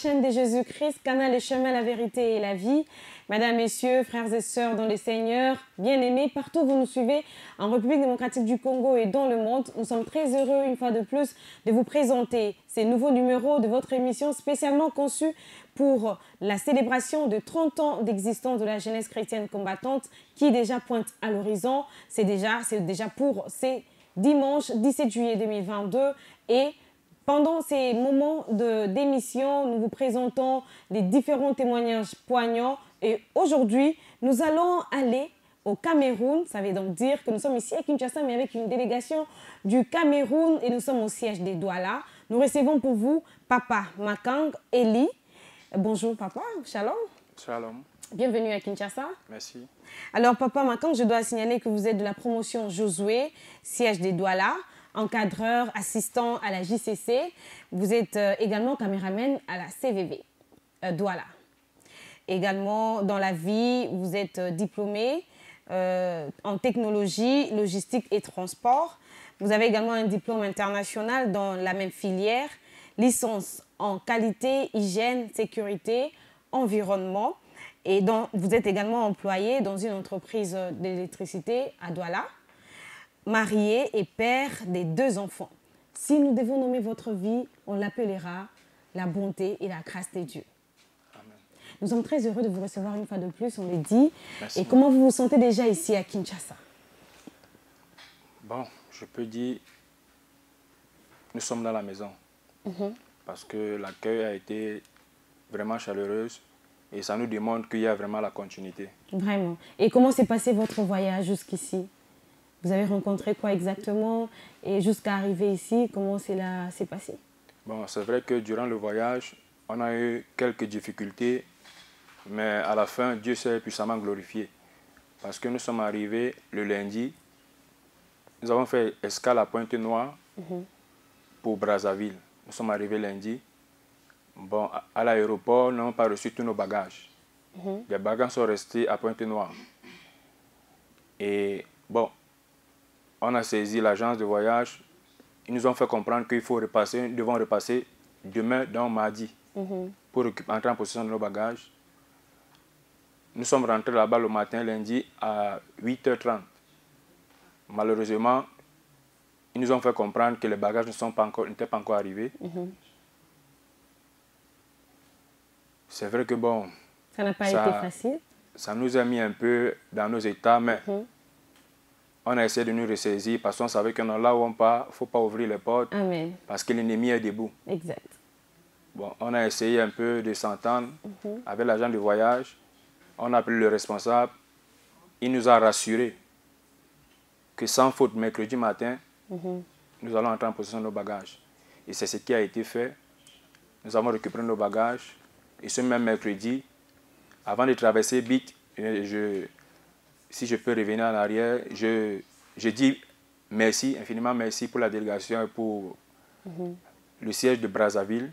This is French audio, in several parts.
chaîne de Jésus-Christ, canal Le Chemin, la Vérité et la Vie. Mesdames, Messieurs, frères et sœurs dans le Seigneur, bien-aimés, partout où vous nous suivez, en République démocratique du Congo et dans le monde, nous sommes très heureux, une fois de plus, de vous présenter ces nouveaux numéros de votre émission spécialement conçue pour la célébration de 30 ans d'existence de la jeunesse chrétienne combattante qui déjà pointe à l'horizon. C'est déjà pour ces dimanche 17 juillet 2022 et pendant ces moments d'émission, nous vous présentons les différents témoignages poignants et aujourd'hui, nous allons aller au Cameroun. Ça veut donc dire que nous sommes ici à Kinshasa, mais avec une délégation du Cameroun et nous sommes au siège des Douala. Nous recevons pour vous Papa Makang Eli. Bonjour Papa, shalom. Shalom. Bienvenue à Kinshasa. Merci. Alors Papa Makang, je dois signaler que vous êtes de la promotion Josué, siège des Douala, encadreur, assistant à la JCC. Vous êtes également caméraman à la CVV, Douala. Également, dans la vie, vous êtes diplômé en technologie, logistique et transport. Vous avez également un diplôme international dans la même filière, licence en qualité, hygiène, sécurité, environnement. Et vous êtes également employé dans une entreprise d'électricité à Douala, marié et père des 2 enfants. Si nous devons nommer votre vie, on l'appellera la bonté et la grâce de Dieu. Amen. Nous sommes très heureux de vous recevoir une fois de plus, on le dit. Merci. Et comment vous vous sentez déjà ici à Kinshasa? Bon, je peux dire, nous sommes dans la maison. Parce que l'accueil a été vraiment chaleureuse et ça nous démontre qu'il y a vraiment la continuité. Vraiment. Et comment s'est passé votre voyage jusqu'ici? Vous avez rencontré quoi exactement? Et jusqu'à arriver ici, comment cela s'est passé? Bon, c'est vrai que durant le voyage, on a eu quelques difficultés, mais à la fin, Dieu s'est puissamment glorifié. Parce que nous sommes arrivés le lundi, nous avons fait escale à Pointe-Noire pour Brazzaville. Nous sommes arrivés lundi. Bon, à l'aéroport, nous n'avons pas reçu tous nos bagages. Les bagages sont restés à Pointe-Noire. Et bon, on a saisi l'agence de voyage. Ils nous ont fait comprendre qu'il faut repasser, nous devons repasser demain, donc mardi, pour entrer en possession de nos bagages. Nous sommes rentrés là-bas le matin, lundi, à 8h30. Malheureusement, ils nous ont fait comprendre que les bagages n'étaient pas encore arrivés. C'est vrai que bon... Ça n'a pas été facile. Ça nous a mis un peu dans nos états, mais on a essayé de nous ressaisir parce qu'on savait que là où on part, il ne faut pas ouvrir les portes. Amen. Parce que l'ennemi est debout. Exact. Bon, on a essayé un peu de s'entendre avec l'agent de voyage. On a appelé le responsable. Il nous a rassuré que sans faute, mercredi matin, nous allons entrer en possession de nos bagages. Et c'est ce qui a été fait. Nous avons récupéré nos bagages. Et ce même mercredi, avant de traverser BIT, si je peux revenir en arrière, je dis merci, infiniment merci pour la délégation et pour le siège de Brazzaville,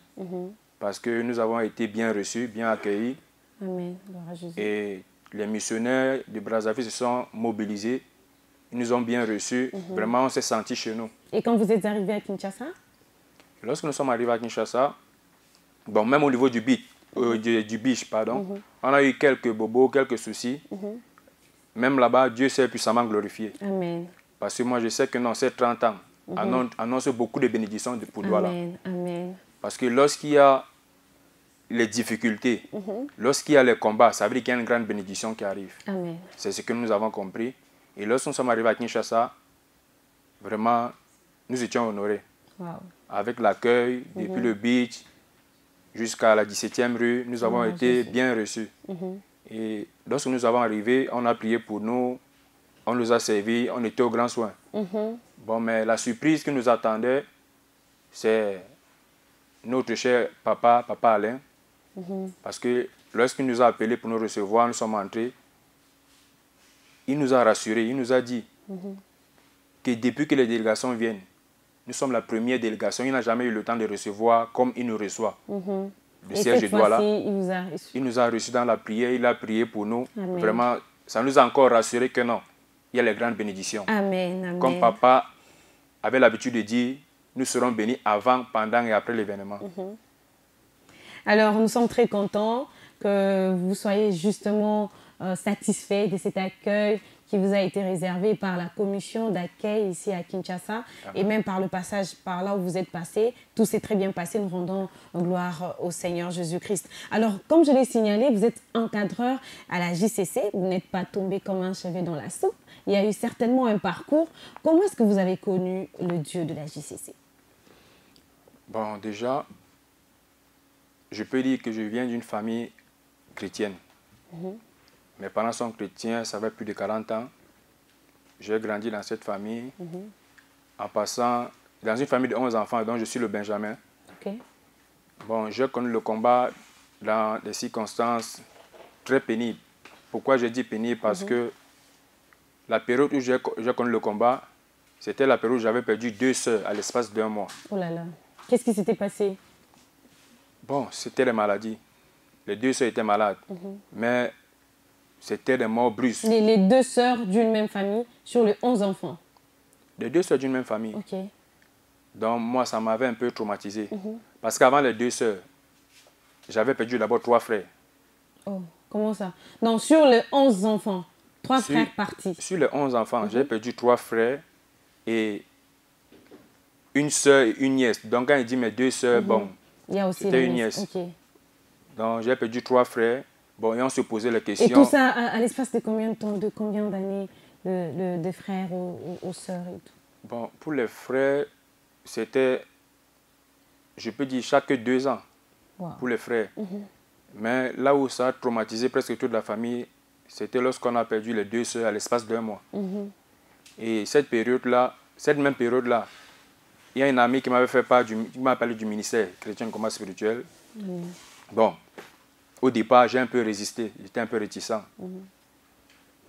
parce que nous avons été bien reçus, bien accueillis. Amen. Gloire à Jésus. Et les missionnaires de Brazzaville se sont mobilisés, ils nous ont bien reçus, vraiment on s'est sentis chez nous. Et quand vous êtes arrivé à Kinshasa? Lorsque nous sommes arrivés à Kinshasa, bon, même au niveau du BIT, du biche, pardon. On a eu quelques bobos, quelques soucis. Même là-bas, Dieu s'est puissamment glorifié. Amen. Parce que moi, je sais que dans ces 30 ans, annonce beaucoup de bénédictions pour Douala. Amen. Amen. Parce que lorsqu'il y a les difficultés, lorsqu'il y a les combats, ça veut dire qu'il y a une grande bénédiction qui arrive. Amen. C'est ce que nous avons compris. Et lorsque nous sommes arrivés à Kinshasa, vraiment, nous étions honorés. Wow. Avec l'accueil, depuis le beach, jusqu'à la 17e rue, nous avons été bien reçus. Et lorsque nous avons arrivé, on a prié pour nous, on nous a servi, on était au grand soin. Bon, mais la surprise qui nous attendait, c'est notre cher papa Alain. Parce que lorsqu'il nous a appelés pour nous recevoir, nous sommes entrés, il nous a rassurés, il nous a dit que depuis que les délégations viennent, nous sommes la première délégation. Il n'a jamais eu le temps de recevoir comme il nous reçoit. Le siège de Douala, il nous a reçus dans la prière. Il a prié pour nous. Amen. Vraiment, ça nous a encore rassuré que non, il y a les grandes bénédictions. Amen. Amen. Comme papa avait l'habitude de dire, nous serons bénis avant, pendant et après l'événement. Alors, nous sommes très contents que vous soyez justement satisfait de cet accueil qui vous a été réservé par la commission d'accueil ici à Kinshasa et même par le passage par là où vous êtes passé. Tout s'est très bien passé. Nous rendons gloire au Seigneur Jésus-Christ. Alors, comme je l'ai signalé, vous êtes encadreur à la JCC. Vous n'êtes pas tombé comme un cheveu dans la soupe. Il y a eu certainement un parcours. Comment est-ce que vous avez connu le Dieu de la JCC? Bon, déjà, je peux dire que je viens d'une famille chrétienne. Mes parents sont chrétiens, ça fait plus de 40 ans. J'ai grandi dans cette famille, en passant dans une famille de 11 enfants, dont je suis le Benjamin. Okay. Bon, j'ai connu le combat dans des circonstances très pénibles. Pourquoi je dis pénible? Parce que la période où j'ai connu le combat, c'était la période où j'avais perdu 2 sœurs à l'espace d'1 mois. Oh là là. Qu'est-ce qui s'était passé? Bon, c'était les maladies. Les 2 sœurs étaient malades, mais c'était des morts brusques. Les 2 sœurs d'une même famille sur les 11 enfants? Les 2 sœurs d'une même famille. Ok. Donc moi, ça m'avait un peu traumatisé. Parce qu'avant les 2 sœurs, j'avais perdu d'abord 3 frères. Oh, comment ça? Donc sur les 11 enfants, 3 frères partis. Sur les 11 enfants, j'ai perdu 3 frères et une sœur et une nièce. Donc quand il dit mes 2 sœurs, bon, c'était une nièce. Okay. Donc j'ai perdu 3 frères. Bon, et on se posait la question. Et tout ça à l'espace de combien de temps, de combien d'années, de frères aux sœurs et tout? Bon, pour les frères, c'était, je peux dire, chaque 2 ans pour les frères. Mais là où ça a traumatisé presque toute la famille, c'était lorsqu'on a perdu les 2 sœurs à l'espace d'1 mois. Et cette période-là, cette même période-là, il y a une amie qui m'avait fait part qui m'a parlé du ministère chrétien combat spirituel. Bon, au départ, j'ai un peu résisté, j'étais un peu réticent.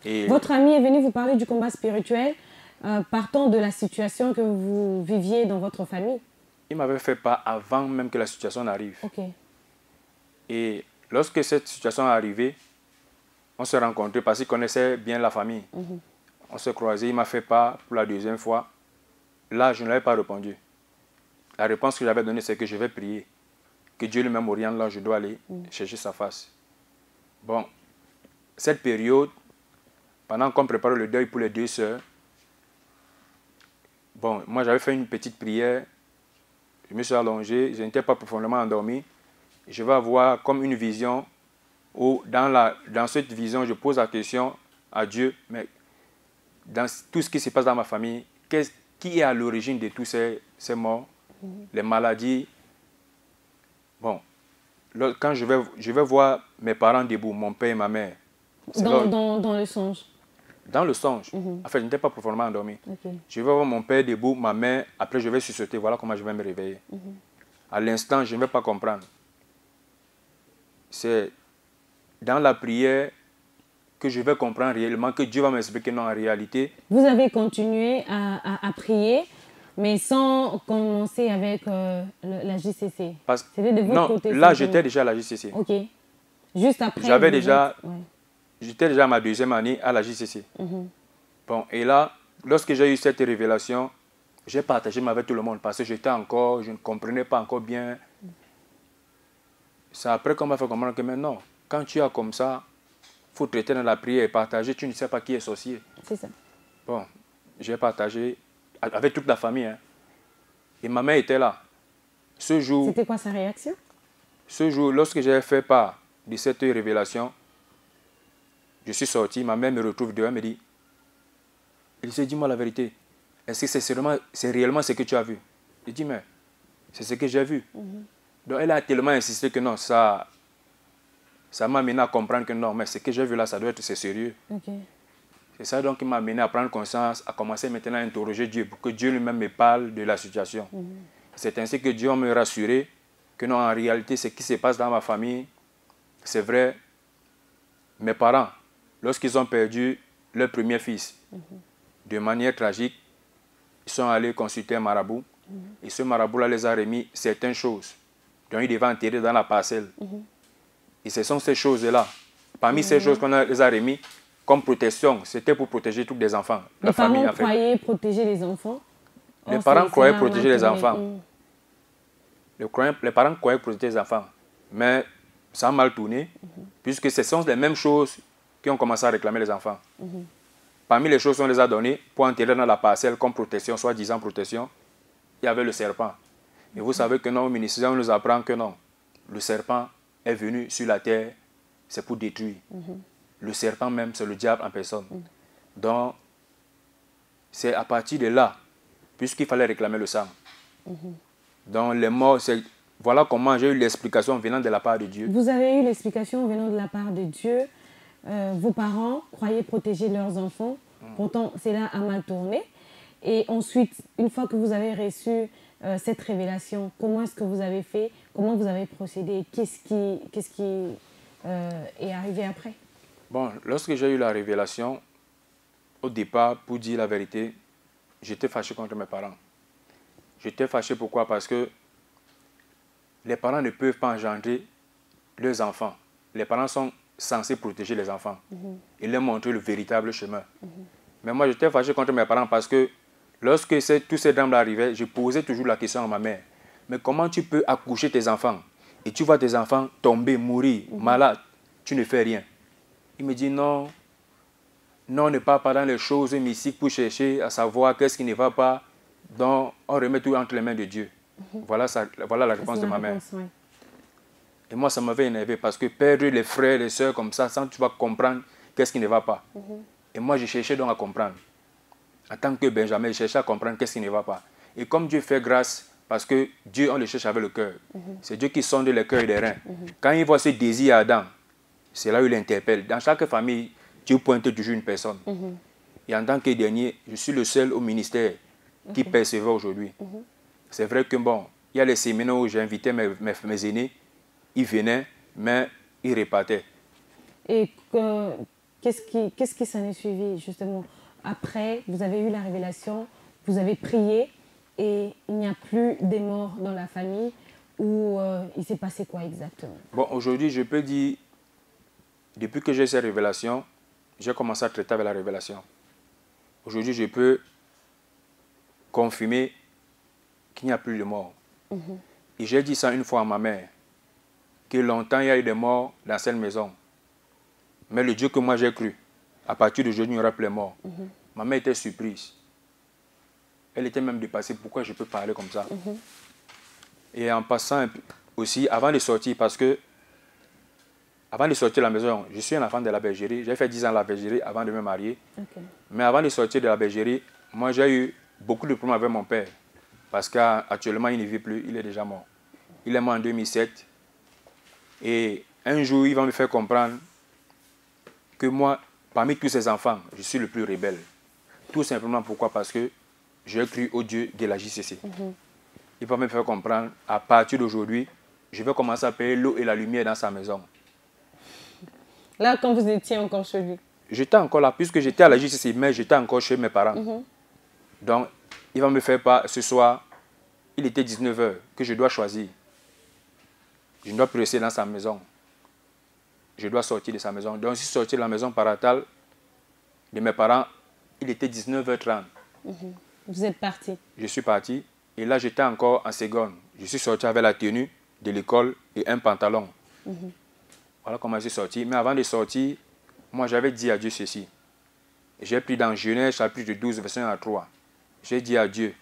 Et votre ami est venu vous parler du combat spirituel partant de la situation que vous viviez dans votre famille? Il m'avait fait part avant même que la situation n'arrive. Ok. Et lorsque cette situation est arrivée, on s'est rencontrés parce qu'il connaissait bien la famille. On s'est croisés, il m'a fait part pour la 2e fois. Là, je ne l'avais pas répondu. La réponse que j'avais donnée, c'est que je vais prier. Que Dieu lui-même m'oriente là, je dois aller chercher sa face. Bon, cette période, pendant qu'on préparait le deuil pour les 2 sœurs, bon, moi j'avais fait une petite prière, je me suis allongé, je n'étais pas profondément endormi. Je vais avoir comme une vision où dans cette vision, je pose la question à Dieu, mais dans tout ce qui se passe dans ma famille, qui est à l'origine de tous ces morts, les maladies? Bon, quand je vais voir mes parents debout, mon père et ma mère. Dans le songe? Dans le songe. En fait, je n'étais pas profondément endormi. Okay. Je vais voir mon père debout, ma mère, après je vais sursauter, voilà comment je vais me réveiller. À l'instant, je ne vais pas comprendre. C'est dans la prière que je vais comprendre réellement, que Dieu va m'expliquer non, en réalité. Vous avez continué à prier, mais sans commencer avec la JCC. C'était de votre côté? Là, j'étais déjà à la JCC. Ok. Juste après? J'étais déjà à ma 2e année à la JCC. Bon, et là, lorsque j'ai eu cette révélation, j'ai partagé avec tout le monde parce que je ne comprenais pas encore bien. C'est après qu'on m'a fait comprendre que maintenant, quand tu as comme ça, il faut traiter dans la prière et partager. Tu ne sais pas qui est sorcier. C'est ça. Bon, j'ai partagé avec toute la famille. Hein. Et ma mère était là. Ce jour... C'était quoi sa réaction? Ce jour, lorsque j'ai fait part de cette révélation, je suis sorti, ma mère me retrouve dehors, elle me dit, Élisée, dis-moi la vérité. Est-ce que c'est réellement ce que tu as vu? Je dis, mais c'est ce que j'ai vu. Donc elle a tellement insisté que non, ça m'a amené à comprendre que non, mais ce que j'ai vu là, ça doit être sérieux. Okay. C'est ça donc qui m'a amené à prendre conscience, à commencer maintenant à interroger Dieu pour que Dieu lui-même me parle de la situation. C'est ainsi que Dieu me rassuré que non, en réalité, ce qui se passe dans ma famille, c'est vrai. Mes parents, lorsqu'ils ont perdu leur premier fils, de manière tragique, ils sont allés consulter un marabout. Et ce marabout-là les a remis certaines choses. Donc ils devaient enterrer dans la parcelle. Et ce sont ces choses-là. Parmi ces choses qu'on les a remis, comme protection, c'était pour protéger tous les enfants. Les parents croyaient protéger les enfants? Les parents croyaient protéger les enfants. Les parents croyaient protéger les enfants. Mais ça a mal tourné, puisque ce sont les mêmes choses qui ont commencé à réclamer les enfants. Parmi les choses qu'on les a données pour enterrer dans la parcelle comme protection, soi-disant protection, il y avait le serpent. Et vous savez que non, au ministère, on nous apprend que non. Le serpent est venu sur la terre, c'est pour détruire. Le serpent même, c'est le diable en personne. Donc, c'est à partir de là, puisqu'il fallait réclamer le sang. Donc, les morts, voilà comment j'ai eu l'explication venant de la part de Dieu. Vous avez eu l'explication venant de la part de Dieu. Vos parents croyaient protéger leurs enfants. Pourtant, cela a mal tourné. Et ensuite, une fois que vous avez reçu cette révélation, comment est-ce que vous avez fait? Comment vous avez procédé? Qu'est-ce qui est arrivé après? Bon, lorsque j'ai eu la révélation, au départ, pour dire la vérité, j'étais fâché contre mes parents. J'étais fâché pourquoi? Parce que les parents ne peuvent pas engendrer leurs enfants. Les parents sont censés protéger les enfants et leur montrer le véritable chemin. Mais moi, j'étais fâché contre mes parents parce que lorsque tous ces drames arrivaient, je posais toujours la question à ma mère. Mais comment tu peux accoucher tes enfants et tu vois tes enfants tomber, mourir, malades, tu ne fais rien? Il me dit non, non, on ne part pas dans les choses mystiques pour chercher à savoir qu'est-ce qui ne va pas. Donc, on remet tout entre les mains de Dieu. Voilà la réponse de ma mère. Et moi, ça m'avait énervé parce que perdre les frères, les sœurs comme ça, sans tu vas comprendre qu'est-ce qui ne va pas. Et moi, je cherchais donc à comprendre. En tant que Benjamin, je cherchais à comprendre qu'est-ce qui ne va pas. Et comme Dieu fait grâce, parce que Dieu, on le cherche avec le cœur. C'est Dieu qui sonde les cœurs et les reins. Quand il voit ce désir à Adam, c'est là où il interpelle. Dans chaque famille, Dieu pointe toujours une personne. Et en tant que dernier, je suis le seul au ministère qui persévère aujourd'hui. C'est vrai que bon, il y a les séminaires où j'ai invité mes aînés, ils venaient, mais ils repartaient. Et qu'est-ce qui s'en est suivi justement? Après, vous avez eu la révélation, vous avez prié et il n'y a plus des morts dans la famille ou il s'est passé quoi exactement? Bon, aujourd'hui, je peux dire, depuis que j'ai cette révélation, j'ai commencé à traiter avec la révélation. Aujourd'hui, je peux confirmer qu'il n'y a plus de morts. Et j'ai dit ça une fois à ma mère, que longtemps il y a eu des morts dans cette maison. Mais le Dieu que moi j'ai cru, à partir d'aujourd'hui, il n'y aura plus de morts. Ma mère était surprise. Elle était même dépassée. Pourquoi je peux parler comme ça? Et en passant aussi, avant de sortir, parce que avant de sortir de la maison, je suis un enfant de la bergerie. J'ai fait 10 ans à la bergerie avant de me marier. Mais avant de sortir de la bergerie, moi j'ai eu beaucoup de problèmes avec mon père. Parce qu'actuellement, il ne vit plus, il est déjà mort. Il est mort en 2007. Et un jour, il va me faire comprendre que moi, parmi tous ces enfants, je suis le plus rebelle. Tout simplement pourquoi? Parce que j'ai cru au Dieu de la JCC. Il va me faire comprendre, à partir d'aujourd'hui, je vais commencer à payer l'eau et la lumière dans sa maison. Là, quand vous étiez encore chez lui? J'étais encore là, puisque j'étais à la JCC, mais j'étais encore chez mes parents. Donc, il va me faire part, ce soir, il était 19 h, que je dois choisir. Je ne dois plus rester dans sa maison. Je dois sortir de sa maison. Donc, je suis sorti de la maison paratale de mes parents. Il était 19 h 30. Vous êtes parti? Je suis parti. Et là, j'étais encore en seconde. Je suis sorti avec la tenue de l'école et un pantalon. Voilà comment je suis sorti. Mais avant de sortir, moi, j'avais dit à Dieu ceci. J'ai pris dans Genèse, chapitre 12, verset 1 à 3. J'ai dit à Dieu,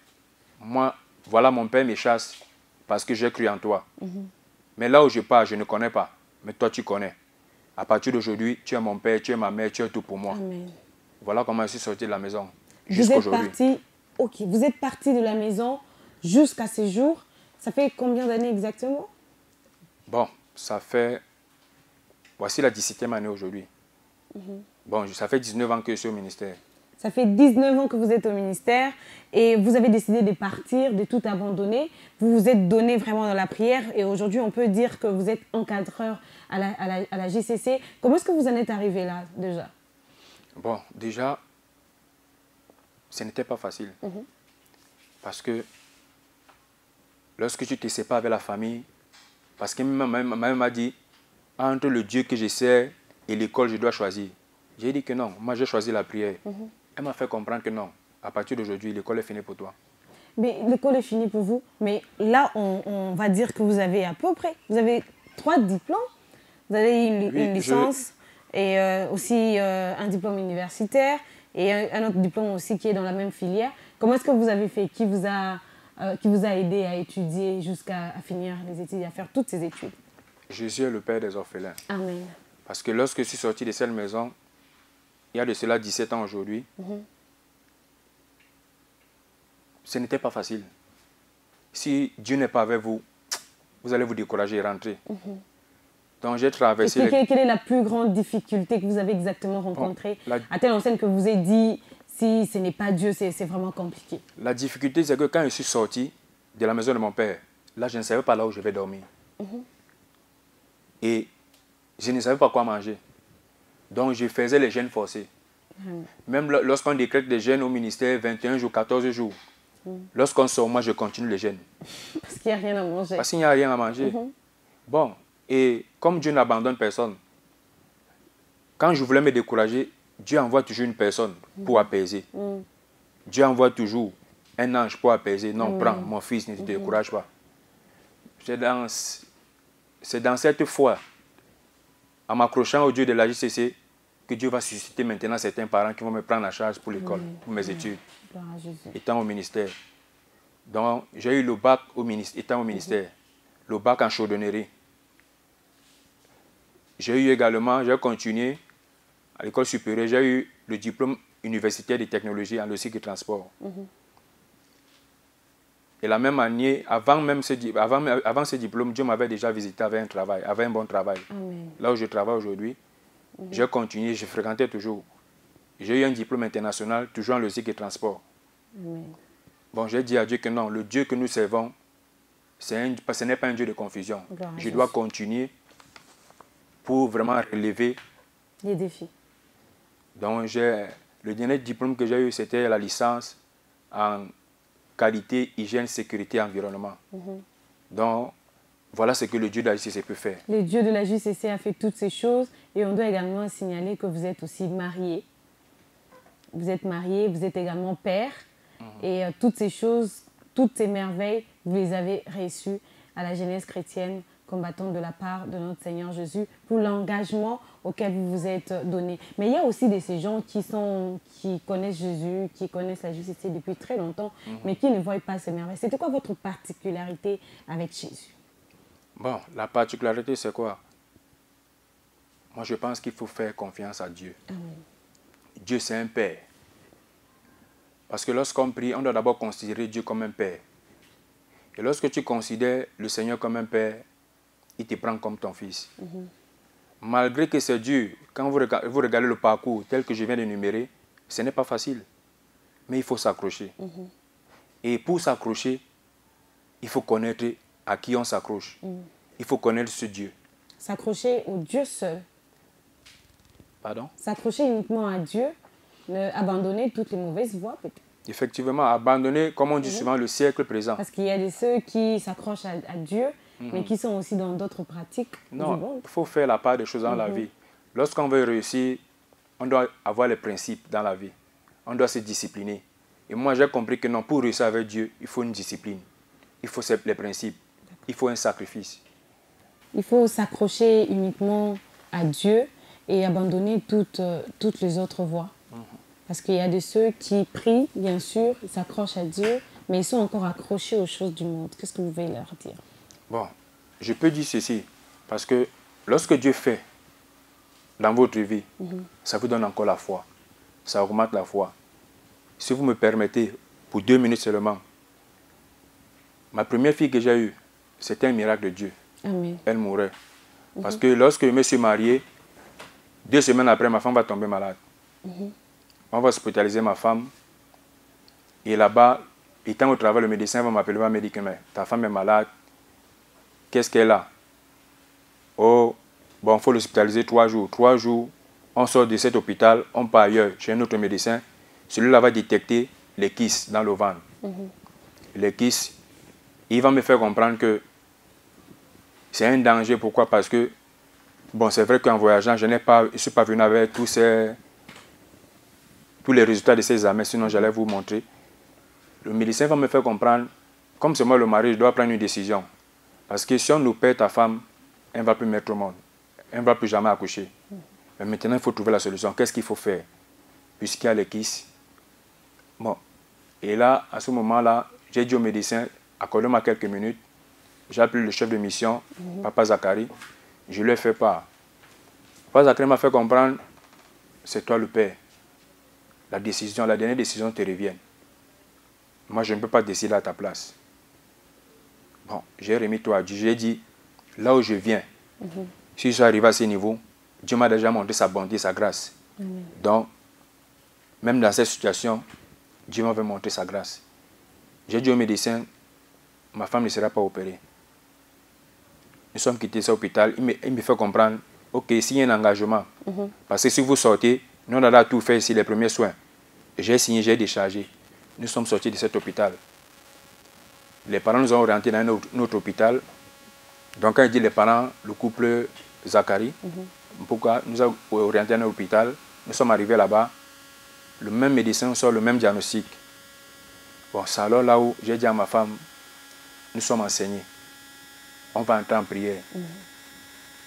moi, voilà mon père me chasse parce que j'ai cru en toi. Mais là où je pars, je ne connais pas. Mais toi, tu connais. À partir d'aujourd'hui, tu es mon père, tu es ma mère, tu es tout pour moi. Amen. Voilà comment je suis sorti de la maison. Vous êtes parti, vous êtes parti de la maison jusqu'à ce jour. Ça fait combien d'années exactement? Bon, ça fait... Voici la 17e année aujourd'hui. Bon, ça fait 19 ans que je suis au ministère. Ça fait 19 ans que vous êtes au ministère et vous avez décidé de partir, de tout abandonner. Vous vous êtes donné vraiment dans la prière et aujourd'hui, on peut dire que vous êtes encadreur à la JCC. Comment est-ce que vous en êtes arrivé là, déjà? Bon, déjà, ce n'était pas facile. Parce que lorsque tu te sépares avec la famille, parce que ma mère m'a dit, entre le Dieu que je sers et l'école, je dois choisir. J'ai dit que non, moi j'ai choisi la prière. Elle m'a fait comprendre que non, à partir d'aujourd'hui, l'école est finie pour toi. Mais l'école est finie pour vous, mais là, on va dire que vous avez à peu près, vous avez 3 diplômes. Vous avez une licence et aussi un diplôme universitaire et un autre diplôme aussi qui est dans la même filière. Comment est-ce que vous avez fait? Qui vous a aidé à étudier jusqu'à finir les études et à faire toutes ces études? Jésus est le Père des orphelins. Amen. Parce que lorsque je suis sorti de cette maison, il y a de cela 17 ans aujourd'hui, ce n'était pas facile. Si Dieu n'est pas avec vous, vous allez vous décourager et rentrer. Donc j'ai traversé... Quelle est la plus grande difficulté que vous avez exactement rencontrée à telle enseigne que vous avez dit, si ce n'est pas Dieu, c'est vraiment compliqué? La difficulté, c'est que quand je suis sorti de la maison de mon père, là, je ne savais pas là où je vais dormir. Et je ne savais pas quoi manger. Donc, je faisais les jeûnes forcés. Même lorsqu'on décrète des jeûnes au ministère, 21 jours, 14 jours, lorsqu'on sort, moi, je continue les jeûnes. Parce qu'il n'y a rien à manger. Parce qu'il n'y a rien à manger. Bon, et comme Dieu n'abandonne personne, quand je voulais me décourager, Dieu envoie toujours une personne pour apaiser. Dieu envoie toujours un ange pour apaiser. Non, prends, mon fils, ne te décourage pas. C'est dans cette foi, en m'accrochant au Dieu de la JCC, que Dieu va susciter maintenant certains parents qui vont me prendre en charge pour l'école, pour mes études, étant au ministère. Donc, j'ai eu le bac étant au ministère, le bac en chaudronnerie. J'ai eu également, j'ai continué à l'école supérieure, j'ai eu le diplôme universitaire de technologie en logistique et transport. Et la même année, avant ce diplôme, Dieu m'avait déjà visité avec un travail, avec un bon travail. Là où je travaille aujourd'hui, j'ai continué, je fréquentais toujours. J'ai eu un diplôme international, toujours en logistique et transport. Bon, j'ai dit à Dieu que non, le Dieu que nous servons, ce n'est pas un Dieu de confusion. Je dois continuer pour vraiment relever les défis. Donc, le dernier diplôme que j'ai eu, c'était la licence en qualité, hygiène, sécurité, environnement. Donc, voilà ce que le Dieu de la JCC peut faire. Le Dieu de la JCC a fait toutes ces choses et on doit également signaler que vous êtes aussi marié. Vous êtes marié, vous êtes également père. Et toutes ces choses, toutes ces merveilles, vous les avez reçues à la jeunesse chrétienne combattante de la part de notre Seigneur Jésus pour l'engagement auquel vous vous êtes donné. Mais il y a aussi ces gens qui connaissent Jésus, qui connaissent la JCC depuis très longtemps, mais qui ne voient pas ces merveilles. C'était quoi votre particularité avec Jésus? Bon, la particularité, c'est quoi? Moi, je pense qu'il faut faire confiance à Dieu. Dieu, c'est un Père. Parce que lorsqu'on prie, on doit d'abord considérer Dieu comme un Père. Et lorsque tu considères le Seigneur comme un Père, il te prend comme ton fils. Malgré que c'est Dieu, quand vous regardez le parcours tel que je viens d'énumérer, ce n'est pas facile. Mais il faut s'accrocher. Et pour s'accrocher, il faut connaître à qui on s'accroche. Il faut connaître ce Dieu. S'accrocher au Dieu seul. Pardon? S'accrocher uniquement à Dieu, abandonner toutes les mauvaises voies peut-être. Effectivement, abandonner, comme on dit souvent, le siècle présent. Parce qu'il y a ceux qui s'accrochent à Dieu, mais qui sont aussi dans d'autres pratiques. Non, il faut faire la part des choses dans la vie. Lorsqu'on veut réussir, on doit avoir les principes dans la vie. On doit se discipliner. Et moi, j'ai compris que non, pour réussir avec Dieu, il faut une discipline. Il faut les principes. Il faut un sacrifice. Il faut s'accrocher uniquement à Dieu et abandonner toutes les autres voies. Parce qu'il y a de ceux qui prient, bien sûr, ils s'accrochent à Dieu, mais ils sont encore accrochés aux choses du monde. Qu'est-ce que vous voulez leur dire? Bon, je peux dire ceci, parce que lorsque Dieu fait dans votre vie, ça vous donne encore la foi. Ça augmente la foi. Si vous me permettez, pour 2 minutes seulement, ma première fille que j'ai eue, c'était un miracle de Dieu. Amen. Elle mourait. Parce que lorsque je me suis marié, 2 semaines après, ma femme va tomber malade. On va hospitaliser ma femme. Et là-bas, étant au travail, le médecin va m'appeler, va me dire que ta femme est malade. Qu'est-ce qu'elle a? Oh, bon, il faut l'hospitaliser 3 jours. 3 jours, on sort de cet hôpital, on part ailleurs, chez un autre médecin. Celui-là va détecter les kystes dans le ventre. Les kystes, il va me faire comprendre que c'est un danger. Pourquoi? Parce que, bon, c'est vrai qu'en voyageant, je ne suis pas venu avec tous les résultats de ces examens, sinon j'allais vous montrer. Le médecin va me faire comprendre, comme c'est moi le mari, je dois prendre une décision. Parce que si on nous perd ta femme, elle ne va plus mettre au monde. Elle ne va plus jamais accoucher. Mais maintenant, il faut trouver la solution. Qu'est-ce qu'il faut faire? Puisqu'il y a les kisses. Bon. Et là, à ce moment-là, j'ai dit au médecin, accordez-moi quelques minutes. J'ai appelé le chef de mission, Papa Zacharie. Je lui ai fait part. Papa Zacharie m'a fait comprendre, c'est toi le père. La dernière décision te revient. Moi, je ne peux pas décider à ta place. Bon, j'ai remis toi à Dieu. J'ai dit, là où je viens, si je suis arrivé à ce niveau, Dieu m'a déjà montré sa bonté, sa grâce. Donc, même dans cette situation, Dieu m'avait montré sa grâce. J'ai dit au médecin, ma femme ne sera pas opérée. Nous sommes quittés cet hôpital. Il me fait comprendre, ok, s'il y a un engagement, parce que si vous sortez, nous on a tout fait ici, les premiers soins. J'ai signé, j'ai déchargé. Nous sommes sortis de cet hôpital. Les parents nous ont orientés dans un autre hôpital. Donc quand il dit les parents, le couple Zacharie, pourquoi nous avons orientés dans un hôpital, nous sommes arrivés là-bas, le même médecin sort le même diagnostic. Bon, c'est alors là où j'ai dit à ma femme, nous sommes enseignés. On va entrer en prière.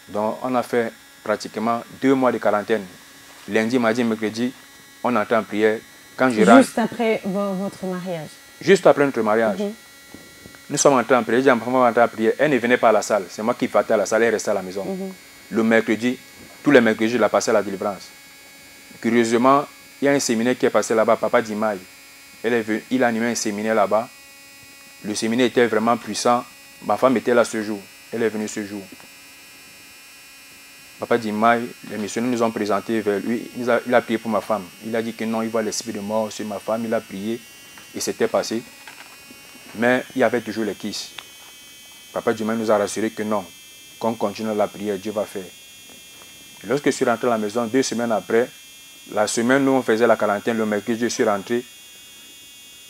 Donc on a fait pratiquement 2 mois de quarantaine. Lundi, mardi, mercredi, on entre en prière. Quand je rentre, juste après votre mariage. Juste après notre mariage. Nous sommes entrés en prière. J'ai dit à ma femme, on va entrer en prière. Elle ne venait pas à la salle. C'est moi qui partais à la salle. Elle restait à la maison. Le mercredi, tous les mercredis, je la passais à la délivrance. Curieusement, il y a un séminaire qui est passé là-bas, Papa Dimaï. Il a animé un séminaire là-bas. Le séminaire était vraiment puissant. Ma femme était là ce jour. Elle est venue ce jour. Papa Dimaï, les missionnaires nous ont présenté vers lui. Il a prié pour ma femme. Il a dit que non, il voit l'esprit de mort sur ma femme. Il a prié et c'était passé. Mais il y avait toujours les kisses. Papa Dimaï nous a rassuré que non, qu'on continue la prière, Dieu va faire. Lorsque je suis rentré à la maison, 2 semaines après, la semaine où on faisait la quarantaine, le mercredi, je suis rentré.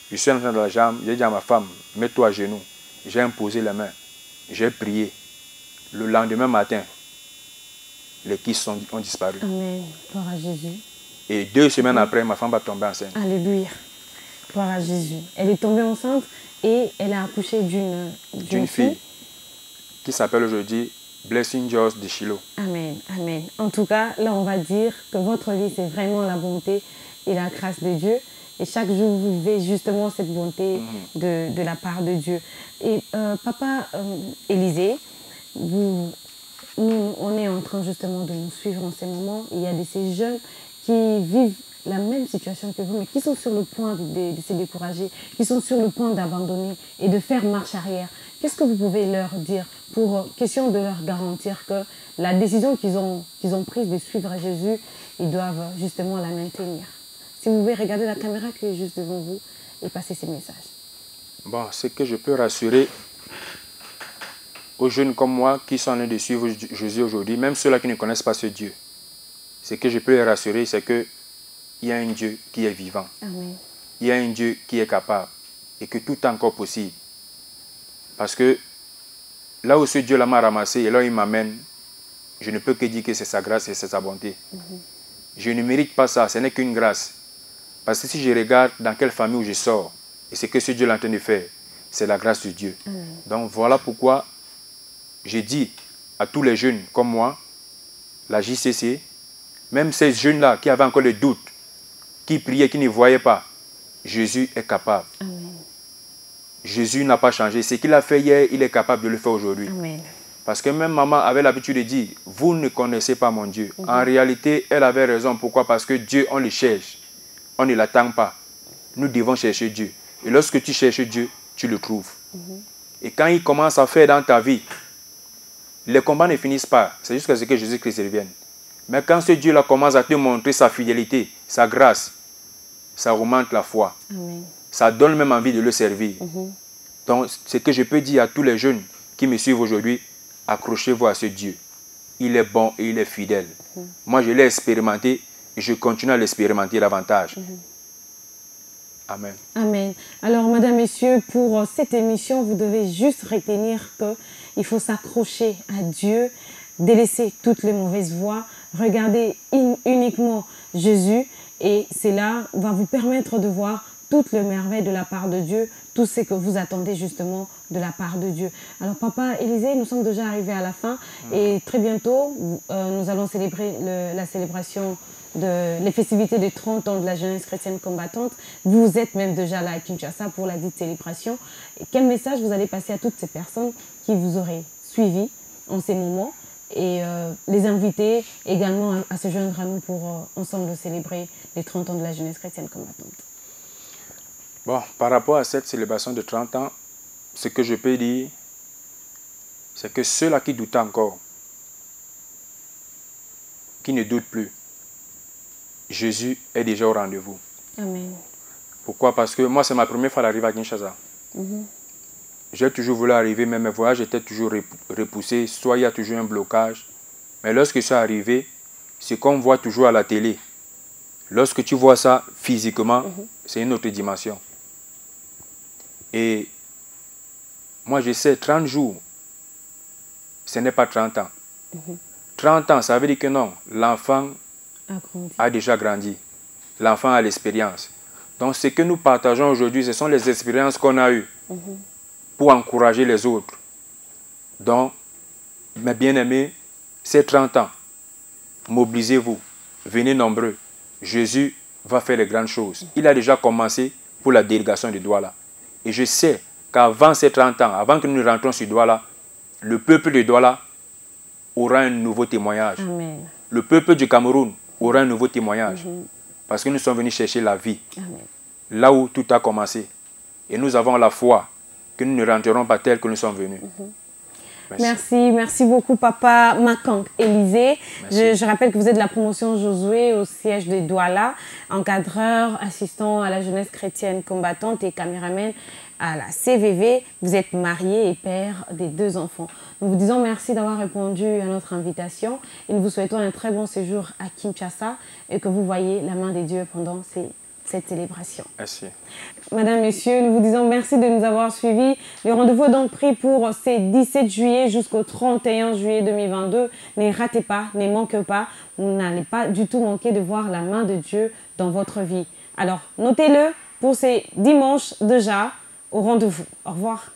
Je suis rentré dans la chambre, j'ai dit à ma femme, mets-toi à genoux. J'ai imposé les mains, j'ai prié. Le lendemain matin, les kisses ont disparu. Amen. Gloire à Jésus. Et 2 semaines après, ma femme va tomber enceinte. Alléluia. Gloire à Jésus. Elle est tombée enceinte et elle a accouché d'une fille qui s'appelle aujourd'hui Blessing Joss de Shiloh. Amen. Amen. En tout cas, là, on va dire que votre vie, c'est vraiment la bonté et la grâce de Dieu. Et chaque jour, vous vivez justement cette bonté de la part de Dieu. Et Papa Élisée, on est en train justement de nous suivre en ces moments. Il y a de ces jeunes qui vivent la même situation que vous, mais qui sont sur le point de se décourager, qui sont sur le point d'abandonner et de faire marche arrière. Qu'est-ce que vous pouvez leur dire pour question de leur garantir que la décision qu'ils ont prise de suivre Jésus, ils doivent justement la maintenir? Si vous pouvez regarder la caméra qui est juste devant vous et passer ces messages. Bon, ce que je peux rassurer aux jeunes comme moi qui sont en train de suivre Jésus aujourd'hui, même ceux-là qui ne connaissent pas ce Dieu, ce que je peux les rassurer, c'est qu'il y a un Dieu qui est vivant. Amen. Il y a un Dieu qui est capable et que tout est encore possible. Parce que là où ce Dieu-là m'a ramassé et là où il m'amène, je ne peux que dire que c'est sa grâce et c'est sa bonté. Je ne mérite pas ça, ce n'est qu'une grâce. Parce que si je regarde dans quelle famille où je sors, et ce que ce Dieu est en train de faire, c'est la grâce de Dieu. Donc voilà pourquoi j'ai dit à tous les jeunes comme moi, la JCC, même ces jeunes-là qui avaient encore des doutes, qui priaient, qui ne voyaient pas, Jésus est capable. Amen. Jésus n'a pas changé. Ce qu'il a fait hier, il est capable de le faire aujourd'hui. Parce que même maman avait l'habitude de dire, vous ne connaissez pas mon Dieu. En réalité, elle avait raison. Pourquoi? Parce que Dieu, on le cherche. On ne l'attend pas. Nous devons chercher Dieu. Et lorsque tu cherches Dieu, tu le trouves. Et quand il commence à faire dans ta vie, les combats ne finissent pas. C'est jusqu'à ce que Jésus-Christ revienne. Mais quand ce Dieu-là commence à te montrer sa fidélité, sa grâce, ça augmente la foi. Amen. Ça donne même envie de le servir. Donc, ce que je peux dire à tous les jeunes qui me suivent aujourd'hui, accrochez-vous à ce Dieu. Il est bon et il est fidèle. Moi, je l'ai expérimenté et je continue à l'expérimenter davantage. Amen. Amen. Alors, mesdames, messieurs, pour cette émission, vous devez juste retenir qu'il faut s'accrocher à Dieu, délaisser toutes les mauvaises voies, regarder uniquement Jésus et cela va vous permettre de voir toutes les merveilles de la part de Dieu, tout ce que vous attendez justement de la part de Dieu. Alors Papa Élisée, nous sommes déjà arrivés à la fin et très bientôt, nous allons célébrer la célébration les festivités des 30 ans de la jeunesse chrétienne combattante. Vous êtes même déjà là à Kinshasa pour la dite célébration. Et quel message vous allez passer à toutes ces personnes qui vous auraient suivi en ces moments et les inviter également à se joindre à nous pour ensemble célébrer les 30 ans de la jeunesse chrétienne combattante? Bon, par rapport à cette célébration de 30 ans, ce que je peux dire, c'est que ceux-là qui doutent encore, qui ne doutent plus, Jésus est déjà au rendez-vous. Amen. Pourquoi? Parce que moi, c'est ma première fois d'arriver à Kinshasa. J'ai toujours voulu arriver, mais mes voyages étaient toujours repoussés. Soit il y a toujours un blocage. Mais lorsque je suis arrivé, ce qu'on voit toujours à la télé, lorsque tu vois ça physiquement, c'est une autre dimension. Et moi, je sais, 30 jours, ce n'est pas 30 ans. 30 ans, ça veut dire que non, l'enfant a déjà grandi. L'enfant a l'expérience. Donc, ce que nous partageons aujourd'hui, ce sont les expériences qu'on a eues pour encourager les autres. Donc, mes bien-aimés, c'est 30 ans. Mobilisez-vous. Venez nombreux. Jésus va faire les grandes choses. Il a déjà commencé pour la délégation de Douala. Et je sais qu'avant ces 30 ans, avant que nous rentrions sur Douala, le peuple de Douala aura un nouveau témoignage. Amen. Le peuple du Cameroun aura un nouveau témoignage. Parce que nous sommes venus chercher la vie. Amen. Là où tout a commencé. Et nous avons la foi que nous ne rentrerons pas tel que nous sommes venus. Merci beaucoup Papa Makang Élisée. Je rappelle que vous êtes de la promotion Josué au siège de Douala, encadreur, assistant à la jeunesse chrétienne combattante et caméraman à la CVV. Vous êtes marié et père des 2 enfants. Nous vous disons merci d'avoir répondu à notre invitation et nous vous souhaitons un très bon séjour à Kinshasa et que vous voyez la main des dieux pendant cette célébration. Merci. Madame, Messieurs, nous vous disons merci de nous avoir suivis. Le rendez-vous est donc pris pour ces 17 juillet jusqu'au 31 juillet 2022. Ne ratez pas, ne manquez pas. Vous n'allez pas du tout manquer de voir la main de Dieu dans votre vie. Alors, notez-le pour ces dimanches déjà au rendez-vous. Au revoir.